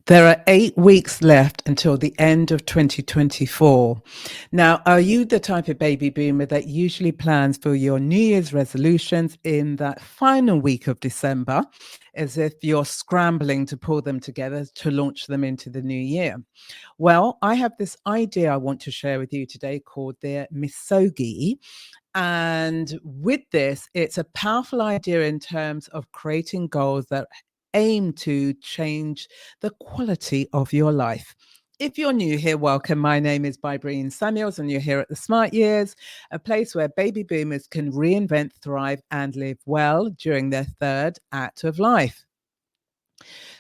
There are 8 weeks left until the end of 2024. Now, are you the type of baby boomer that usually plans for your New Year's resolutions in that final week of December, as if you're scrambling to pull them together to launch them into the new year? Well, I have this idea I want to share with you today called the Misogi. And with this, it's a powerful idea in terms of creating goals that aim to change the quality of your life. If you're new here, welcome. My name is Bybreen Samuels, and you're here at the Smart Years, a place where baby boomers can reinvent, thrive, and live well during their third act of life.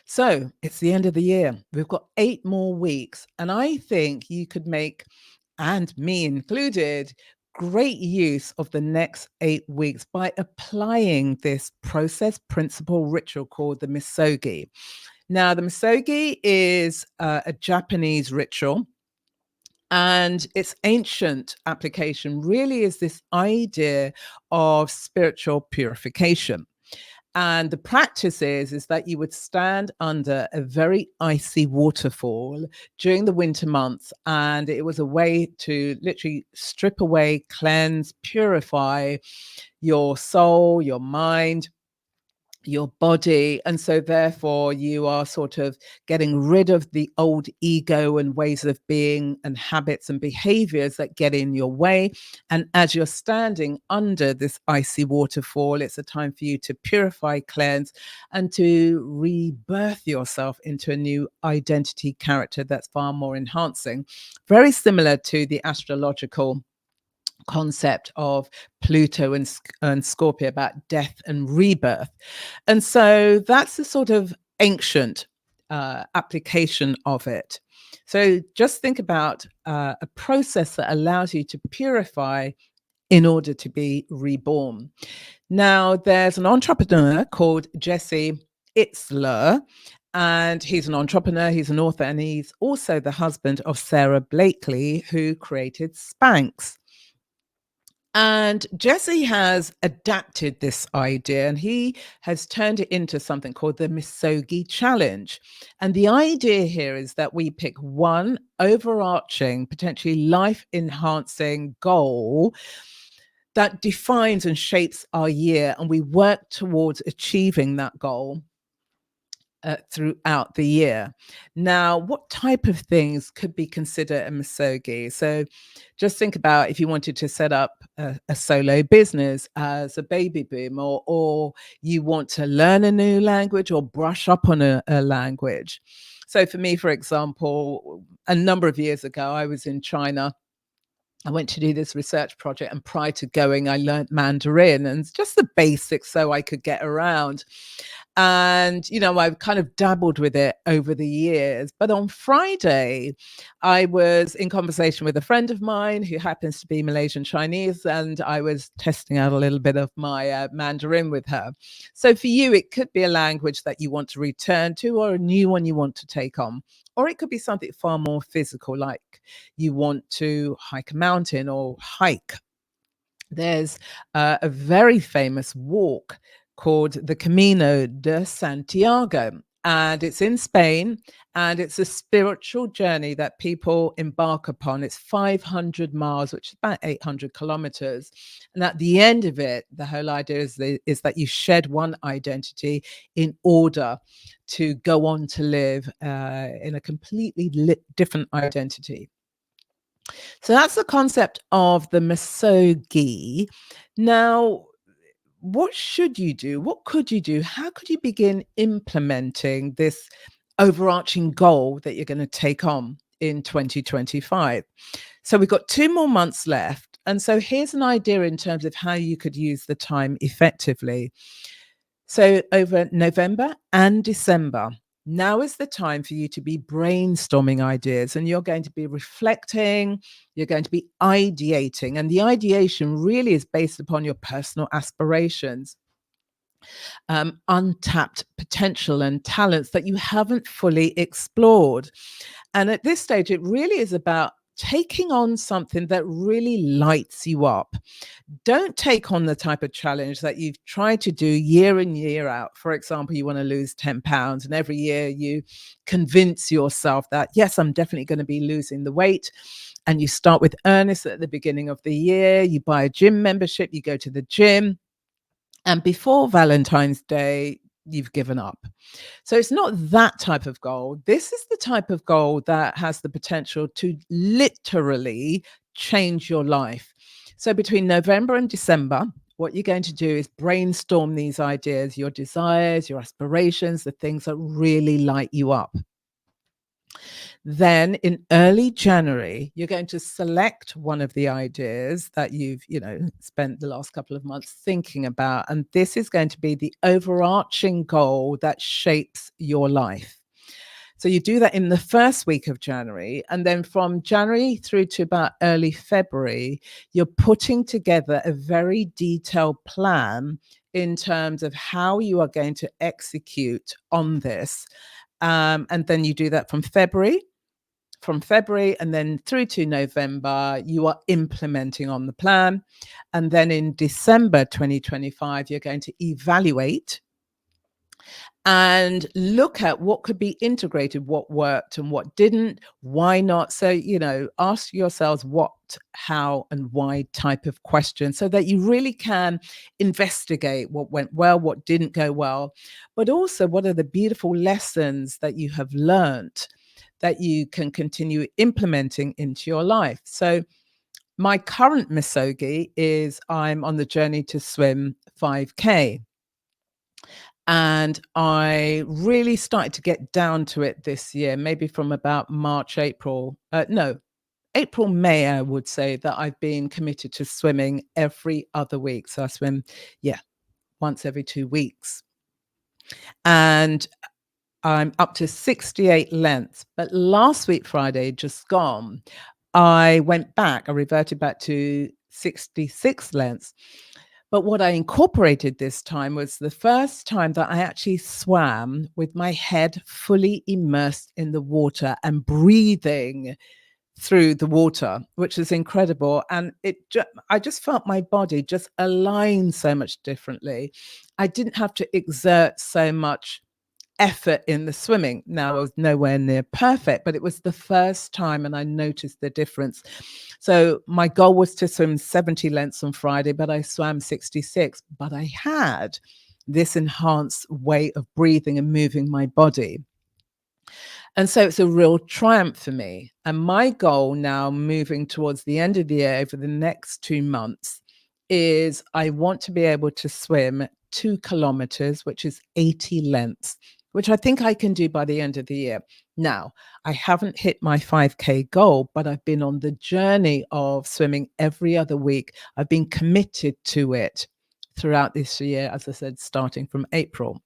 So it's the end of the year. We've got 8 more weeks, and I think you could make, and me included, great use of the next 8 weeks by applying this process, principle, ritual called the Misogi. Now, the Misogi is a Japanese ritual. And its ancient application really is this idea of spiritual purification. And the practice is that you would stand under a very icy waterfall during the winter months. And it was a way to literally strip away, cleanse, purify your soul, your mind, your body. And so therefore you are sort of getting rid of the old ego and ways of being and habits and behaviors that get in your way. And as you're standing under this icy waterfall, it's a time for you to purify, cleanse, and to rebirth yourself into a new identity character that's far more enhancing. Very similar to the astrological concept of Pluto and Scorpio about death and rebirth. And so that's the sort of ancient application of it. So just think about a process that allows you to purify in order to be reborn. Now, there's an entrepreneur called Jesse Itzler, and he's an entrepreneur, he's an author, and he's also the husband of Sarah Blakely, who created Spanx. And Jesse has adapted this idea and he has turned it into something called the Misogi Challenge. And the idea here is that we pick one overarching, potentially life enhancing goal that defines and shapes our year, and we work towards achieving that goal throughout the year. Now, what type of things could be considered a misogi? So just think about if you wanted to set up a solo business as a baby boom, or you want to learn a new language or brush up on a language. So for me, for example, a number of years ago, I was in China. I went to do this research project, and prior to going, I learned Mandarin and just the basics so I could get around. And, I've kind of dabbled with it over the years. But on Friday, I was in conversation with a friend of mine who happens to be Malaysian Chinese, and I was testing out a little bit of my Mandarin with her. So for you, it could be a language that you want to return to or a new one you want to take on. Or it could be something far more physical, like you want to hike a mountain or hike. There's a very famous walk called the Camino de Santiago, and it's in Spain, and it's a spiritual journey that people embark upon. It's 500 miles, which is about 800 kilometers. And at the end of it, the whole idea is that you shed one identity in order to go on to live in a completely different identity. So that's the concept of the misogi. Now, what should you do? What could you do? How could you begin implementing this overarching goal that you're going to take on in 2025? So we've got 2 more months left. And so here's an idea in terms of how you could use the time effectively. So over November and December, now is the time for you to be brainstorming ideas, and you're going to be reflecting, you're going to be ideating. And the ideation really is based upon your personal aspirations, untapped potential and talents that you haven't fully explored. And at this stage, it really is about taking on something that really lights you up. Don't take on the type of challenge that you've tried to do year in, year out. For example, you want to lose 10 pounds, and every year you convince yourself that, yes, I'm definitely going to be losing the weight. And you start with earnest at the beginning of the year. You buy a gym membership, you go to the gym, and before Valentine's Day, you've given up. So it's not that type of goal. This is the type of goal that has the potential to literally change your life. So between November and December, what you're going to do is brainstorm these ideas, your desires, your aspirations, the things that really light you up. Then in early January, you're going to select one of the ideas that you've, spent the last couple of months thinking about. And this is going to be the overarching goal that shapes your life. So you do that in the first week of January. And then from January through to about early February, you're putting together a very detailed plan in terms of how you are going to execute on this. And then you do that from February and then through to November, you are implementing on the plan. And then in December 2025, you're going to evaluate and look at what could be integrated, what worked and what didn't, why not. So, ask yourselves what, how, and why type of question so that you really can investigate what went well, what didn't go well, but also what are the beautiful lessons that you have learned that you can continue implementing into your life. So, my current Misogi is I'm on the journey to swim 5K. And I really started to get down to it this year, maybe from about March, April. No, April, May, I would say that I've been committed to swimming every other week. So I swim, yeah, once every 2 weeks. And I'm up to 68 lengths. But last week, Friday, just gone, I went back, I reverted back to 66 lengths. But what I incorporated this time was the first time that I actually swam with my head fully immersed in the water and breathing through the water, which is incredible. And I just felt my body just align so much differently. I didn't have to exert so much effort in the swimming. Now, I was nowhere near perfect, but it was the first time and I noticed the difference. So my goal was to swim 70 lengths on Friday, but I swam 66. But I had this enhanced way of breathing and moving my body. And so it's a real triumph for me. And my goal now, moving towards the end of the year over the next 2 months, is I want to be able to swim 2 kilometers, which is 80 lengths, which I think I can do by the end of the year. Now, I haven't hit my 5K goal, but I've been on the journey of swimming every other week. I've been committed to it throughout this year, as I said, starting from April.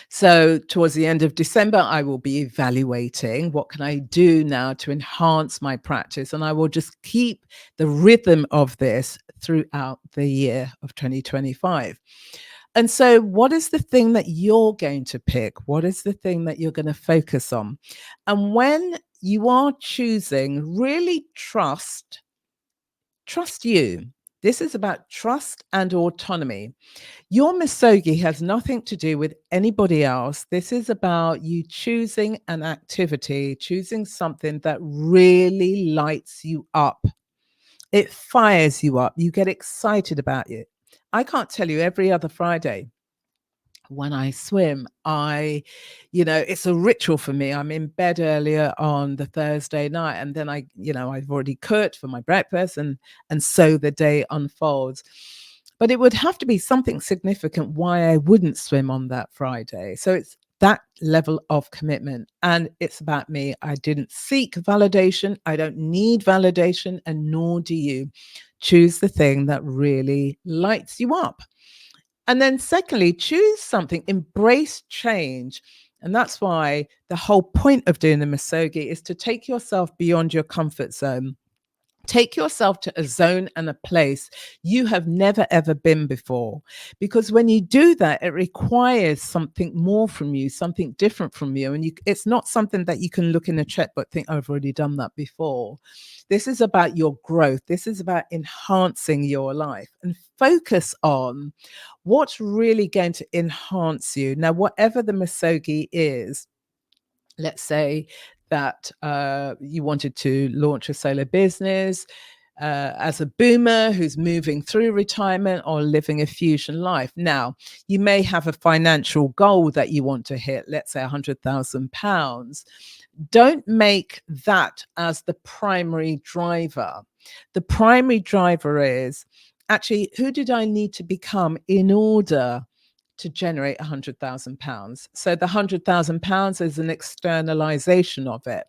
So towards the end of December, I will be evaluating what can I do now to enhance my practice, and I will just keep the rhythm of this throughout the year of 2025. And so, what is the thing that you're going to pick? What is the thing that you're going to focus on? And when you are choosing, really trust you. This is about trust and autonomy. Your misogi has nothing to do with anybody else. This is about you choosing an activity, choosing something that really lights you up. It fires you up. You get excited about it. I can't tell you every other Friday when I swim, it's a ritual for me. I'm in bed earlier on the Thursday night, and then I've already cooked for my breakfast, and so the day unfolds. But it would have to be something significant why I wouldn't swim on that Friday. So it's that level of commitment, and it's about me. I didn't seek validation. I don't need validation, and nor do you. Choose the thing that really lights you up. And then, secondly, choose something, embrace change. And that's why the whole point of doing the Misogi is to take yourself beyond your comfort zone. Take yourself to a zone and a place you have never ever been before. Because when you do that, it requires something more from you, something different from you. And it's not something that you can look in a checkbook, think, oh, I've already done that before. This is about your growth. This is about enhancing your life and focus on what's really going to enhance you. Now, whatever the Misogi is, let's say that you wanted to launch a solo business as a boomer who's moving through retirement or living a fusion life. Now, you may have a financial goal that you want to hit, let's say £100,000. Don't make that as the primary driver. The primary driver is actually, who did I need to become in order to generate £100,000? So the £100,000 is an externalization of it.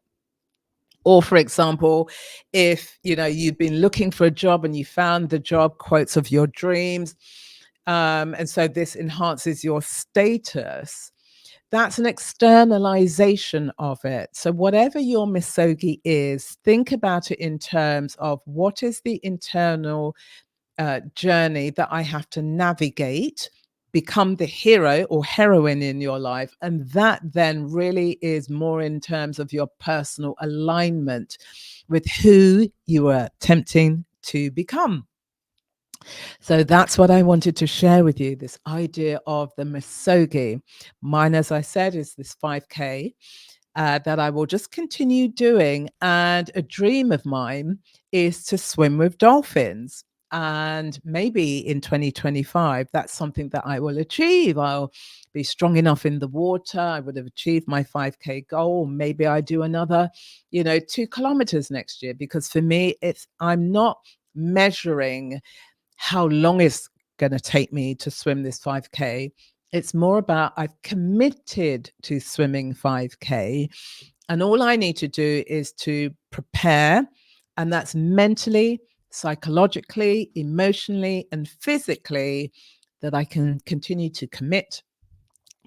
Or, for example, if you've been looking for a job and you found the job quotes of your dreams, and so this enhances your status, that's an externalization of it. So whatever your misogi is, think about it in terms of what is the internal journey that I have to navigate, become the hero or heroine in your life. And that then really is more in terms of your personal alignment with who you are attempting to become. So that's what I wanted to share with you, this idea of the Misogi. Mine, as I said, is this 5K that I will just continue doing. And a dream of mine is to swim with dolphins. And maybe in 2025, that's something that I will achieve. I'll be strong enough in the water. I would have achieved my 5K goal. Maybe I do another, 2 kilometers next year, because for me, I'm not measuring how long it's going to take me to swim this 5K. It's more about I've committed to swimming 5K, and all I need to do is to prepare, and that's mentally, psychologically, emotionally, and physically, that I can continue to commit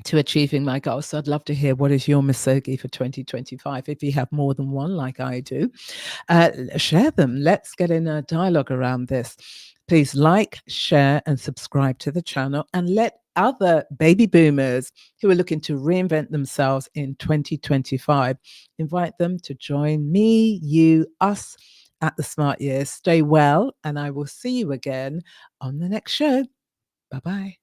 to achieving my goals. So I'd love to hear, what is your Misogi for 2025? If you have more than one, like I do, share them. Let's get in a dialogue around this. Please like, share, and subscribe to the channel, and let other baby boomers who are looking to reinvent themselves in 2025, invite them to join me, you, us at the Smart Years. Stay well, and I will see you again on the next show. Bye bye.